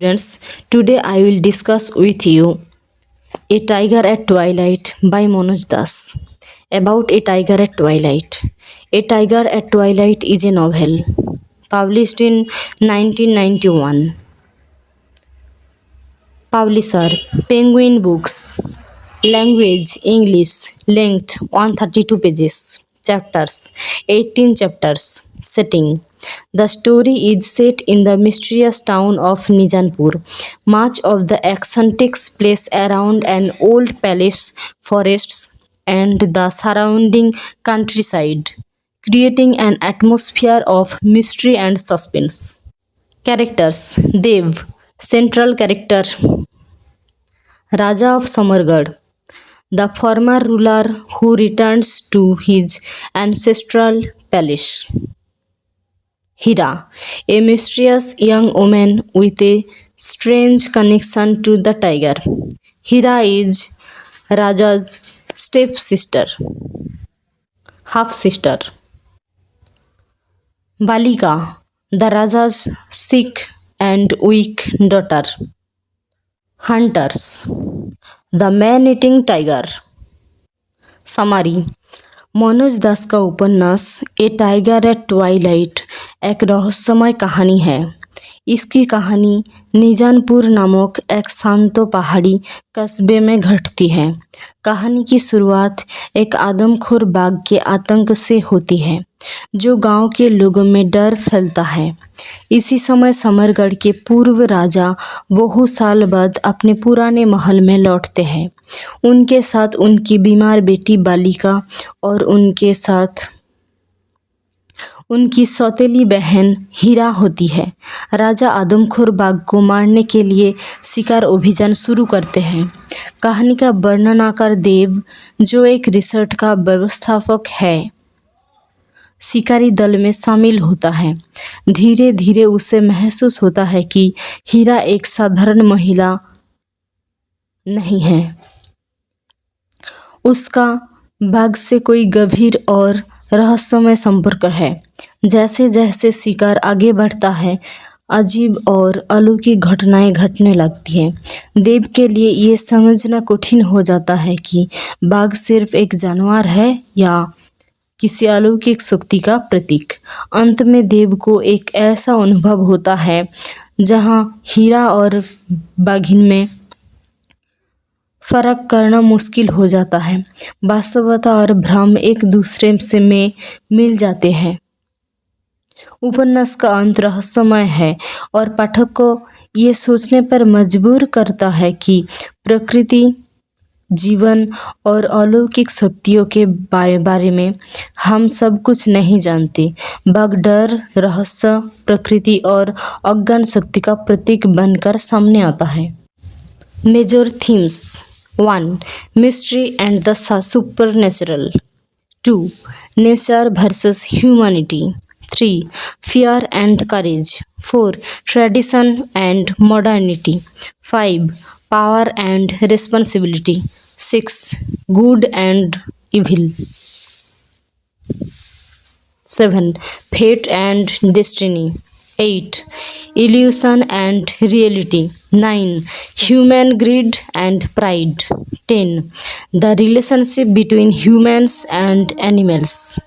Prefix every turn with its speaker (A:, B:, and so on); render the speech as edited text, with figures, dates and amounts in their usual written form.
A: Students, today I will discuss with you A Tiger at Twilight by Manoj Das. About A Tiger at Twilight. A Tiger at Twilight is a novel published in 1991. Publisher Penguin Books. Language English. Length 132 pages. Chapters 18 chapters. Setting The story is set in the mysterious town of Nizanpur. Much of the action takes place around an old palace, forests, and the surrounding countryside, creating an atmosphere of mystery and suspense. Characters Dev, central character, Raja of Samargad, the former ruler who returns to his ancestral palace. Hira, a mysterious young woman with a strange connection to the tiger. Hira is Raja's stepsister, half sister. Balika, the Raja's sick and weak daughter. Hunters, the man-eating tiger. Summary Manoj दास का उपन्यास ए tiger eight Twilight एक रहस्यमय कहानी है। इसकी कहानी निजानपुर नामक एक शांत पहाड़ी कस्बे में घटती है। कहानी की शुरुआत एक आदमखोर बाघ के आतंक से होती है जो गांव के लोगों में डर फैलता है। इसी समय समरगढ़ के पूर्व राजा बहुत साल बाद अपने पुराने महल में लौटते हैं। उनके साथ उनकी बीमार बेटी बालिका और उनके साथ उनकी सौतेली बहन हीरा होती है। राजा आदमखोर बाघ को मारने के लिए शिकार अभियान शुरू करते हैं। कहानी का वर्णनाकार देव, जो एक रिसोर्ट का व्यवस्थापक है, शिकारी दल में शामिल होता है। धीरे धीरे उसे महसूस होता है कि हीरा एक साधारण महिला नहीं है। उसका बाघ से कोई गंभीर और रहस्यमय संपर्क है। जैसे जैसे शिकार आगे बढ़ता है, अजीब और अलौकिक घटनाएं घटने लगती हैं। देव के लिए ये समझना कठिन हो जाता है कि बाघ सिर्फ एक जानवर है या किसी अलौकिक शक्ति का प्रतीक। अंत में देव को एक ऐसा अनुभव होता है जहां हीरा और बाघिन में फर्क करना मुश्किल हो जाता है। वास्तवता और भ्रम एक दूसरे से में मिल जाते हैं। उपन्यास का अंत रहस्यमय है और पाठक को ये सोचने पर मजबूर करता है कि प्रकृति, जीवन और अलौकिक शक्तियों के बारे में हम सब कुछ नहीं जानते। बाघ डर, रहस्य, प्रकृति और अज्ञात शक्ति का प्रतीक बनकर सामने आता है। Major themes 1. Mystery and the supernatural. 2. Nature versus humanity. 3. Fear and courage. 4. Tradition and modernity. 5. Power and responsibility. 6. Good and evil. 7. Fate and destiny. 8. Illusion and reality. 9. Human greed and pride. 10. The relationship between humans and animals.